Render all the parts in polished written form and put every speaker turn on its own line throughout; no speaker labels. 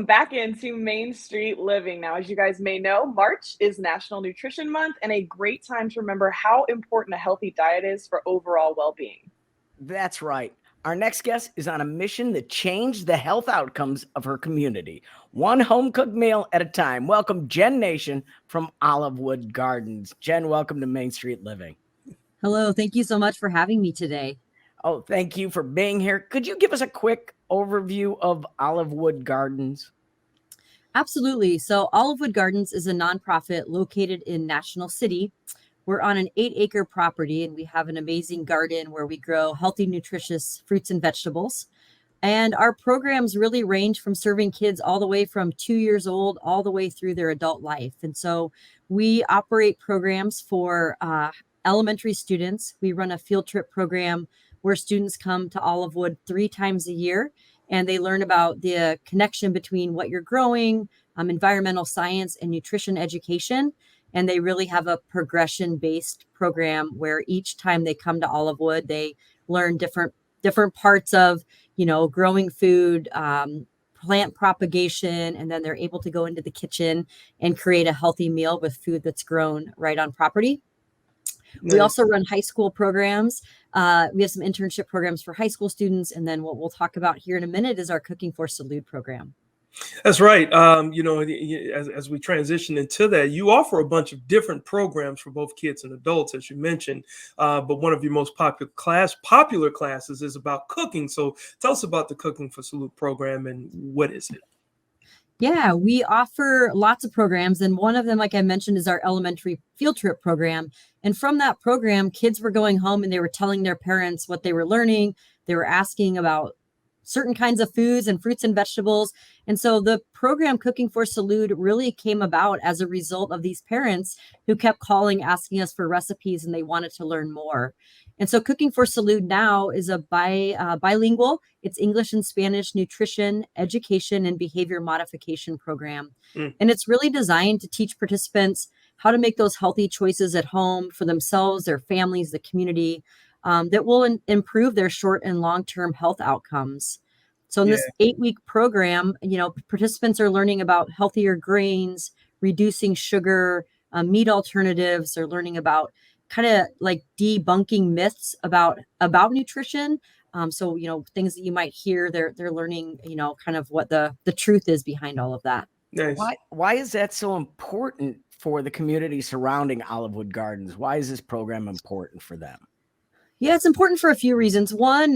welcome back into Main Street Living. Now, as you guys may know, March is National Nutrition Month and a great time to remember how important a healthy diet is for overall well-being.
That's right. Our next guest is on a mission to change the health outcomes of her community, one home-cooked meal at a time. Welcome, Jen Nation from Olivewood Gardens. Jen, welcome to Main Street Living.
Hello, thank you so much for having me today.
Oh, thank you for being here. Could you give us a quick overview of Olivewood Gardens?
Absolutely. So Olivewood Gardens is a nonprofit located in National City. We're on an 8-acre property and we have an amazing garden where we grow healthy, nutritious fruits and vegetables. And our programs really range from serving kids all the way from 2 years old all the way through their adult life. And so we operate programs for elementary students. We run a field trip program where students come to Olivewood 3 times a year and they learn about the connection between what you're growing, environmental science, and nutrition education. And they really have a progression-based program where each time they come to Olivewood, they learn different parts of, growing food, plant propagation, and then they're able to go into the kitchen and create a healthy meal with food that's grown right on property. Nice. We also run high school programs. We have some internship programs for high school students. And then what we'll talk about here in a minute is our Cooking for Salud program.
That's right. As we transition into that, you offer a bunch of different programs for both kids and adults, as you mentioned. But one of your most popular classes is about cooking. So tell us about the Cooking for Salud program and what is it?
Yeah, we offer lots of programs. And one of them, like I mentioned, is our elementary field trip program. And from that program, kids were going home and they were telling their parents what they were learning. They were asking about certain kinds of foods and fruits and vegetables. And so the program Cooking for Salud really came about as a result of these parents who kept calling, asking us for recipes, and they wanted to learn more. And so Cooking for Salud now is a bilingual, it's English and Spanish nutrition, education, and behavior modification program. And it's really designed to teach participants how to make those healthy choices at home for themselves, their families, the community, that will improve their short and long-term health outcomes. So in this 8-week program, participants are learning about healthier grains, reducing sugar, meat alternatives. They're learning about kind of like debunking myths about nutrition. So things that you might hear, they're learning, kind of what the truth is behind all of that.
Nice.
Why is that so important for the community surrounding Olivewood Gardens? Why is this program important for them?
Yeah, it's important for a few reasons. One,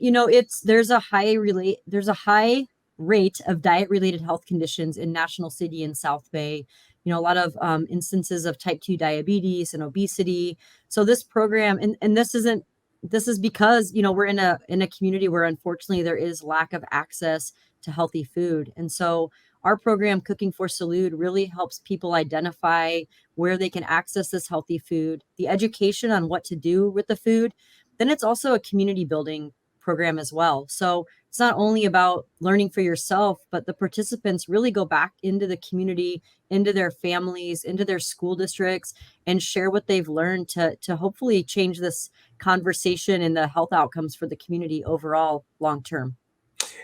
there's a high rate of diet-related health conditions in National City and South Bay. A lot of instances of type 2 diabetes and obesity. So this program, and this is because we're in a community where unfortunately there is lack of access to healthy food, and so our program, Cooking for Salud, really helps people identify where they can access this healthy food, the education on what to do with the food. Then it's also a community building program as well. So it's not only about learning for yourself, but the participants really go back into the community, into their families, into their school districts, and share what they've learned to hopefully change this conversation and the health outcomes for the community overall long term.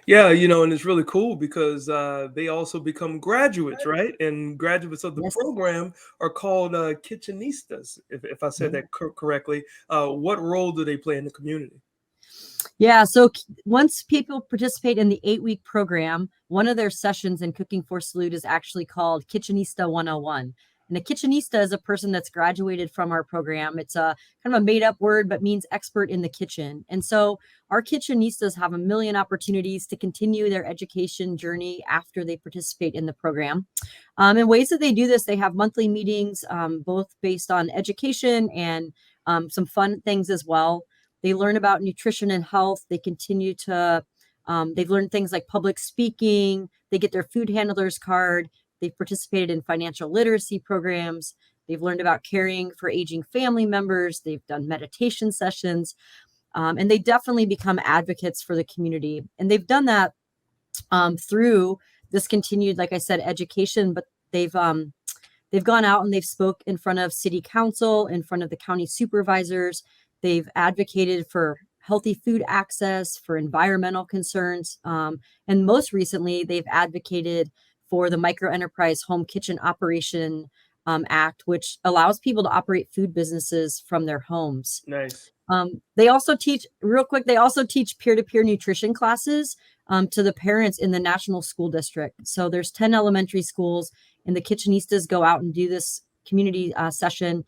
Yeah, and it's really cool because they also become graduates, right? And graduates of the program are called Kitchenistas, if I said that correctly. What role do they play in the community?
Yeah, so once people participate in the 8-week program, one of their sessions in Cooking for Salud is actually called Kitchenista 101. And a Kitchenista is a person that's graduated from our program. It's a kind of a made up word, but means expert in the kitchen. And so our Kitchenistas have a million opportunities to continue their education journey after they participate in the program. In ways that they do this, they have monthly meetings, both based on education and some fun things as well. They learn about nutrition and health. They continue to, they've learned things like public speaking. They get their food handler's card. They've participated in financial literacy programs. They've learned about caring for aging family members. They've done meditation sessions, and they definitely become advocates for the community. And they've done that through this continued, like I said, education. But they've gone out and they've spoke in front of city council, in front of the county supervisors. They've advocated for healthy food access, for environmental concerns. And most recently, they've advocated for the Microenterprise Home Kitchen Operation Act, which allows people to operate food businesses from their homes.
Nice.
They also teach, real quick, they also teach peer-to-peer nutrition classes to the parents in the National School District. So there's 10 elementary schools, and the Kitchenistas go out and do this community session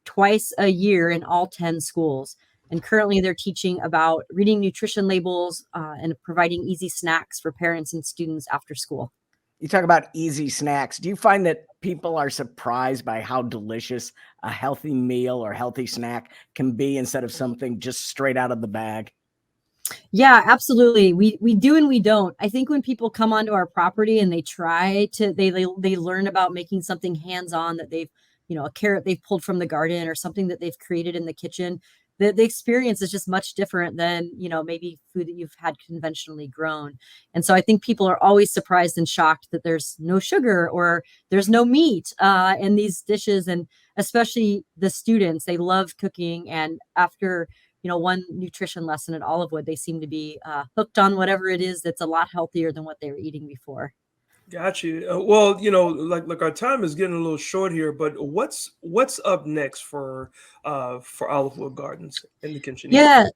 twice a year in all 10 schools. And currently they're teaching about reading nutrition labels and providing easy snacks for parents and students after school.
You talk about easy snacks. Do you find that people are surprised by how delicious a healthy meal or healthy snack can be instead of something just straight out of the bag?
Yeah, absolutely. We do and we don't. I think when people come onto our property and they try to, they learn about making something hands-on that they've, a carrot they've pulled from the garden or something that they've created in the kitchen, the experience is just much different than, maybe food that you've had conventionally grown. And so I think people are always surprised and shocked that there's no sugar or there's no meat in these dishes. And especially the students, they love cooking. And after, one nutrition lesson at Olivewood, they seem to be hooked on whatever it is that's a lot healthier than what they were eating before.
Got you. Well, like our time is getting a little short here, but what's up next for Olivewood Gardens and the Kitchenistas?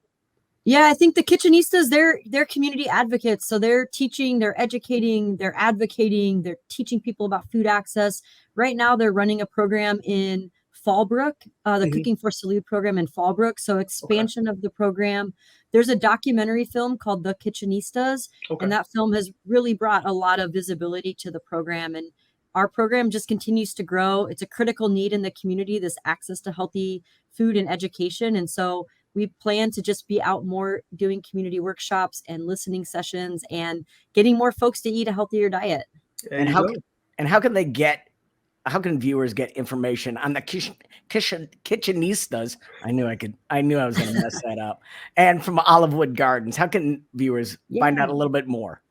Yeah, I think the Kitchenistas, they're community advocates. So they're teaching, they're educating, they're advocating, they're teaching people about food access. Right now, they're running a program in Fallbrook, the Cooking for Salud program in Fallbrook. So expansion of the program. There's a documentary film called The Kitchenistas, and that film has really brought a lot of visibility to the program. And our program just continues to grow. It's a critical need in the community, this access to healthy food and education. And so we plan to just be out more doing community workshops and listening sessions and getting more folks to eat a healthier diet.
And how can viewers get information on the Kitchenistas? I knew I was going to mess that up. And from Olivewood Gardens, how can viewers find out a little bit more?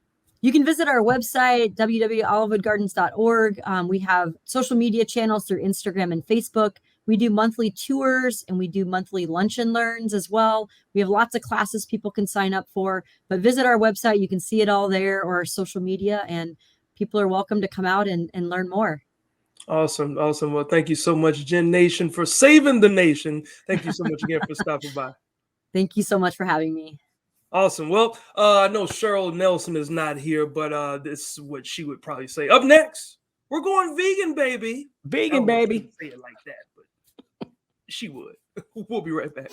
You can visit our website, www.olivewoodgardens.org. We have social media channels through Instagram and Facebook. We do monthly tours and we do monthly lunch and learns as well. We have lots of classes people can sign up for, but visit our website. You can see it all there, or our social media, and people are welcome to come out and learn more.
Awesome. Well, thank you so much, Gen Nation, for saving the nation. Thank you so much again for stopping by.
Thank you so much for having me.
Awesome. Well, I know Cheryl Nelson is not here, but this is what she would probably say. Up next, we're going vegan, baby.
Vegan, baby.
Say it like that, but she would. We'll be right back.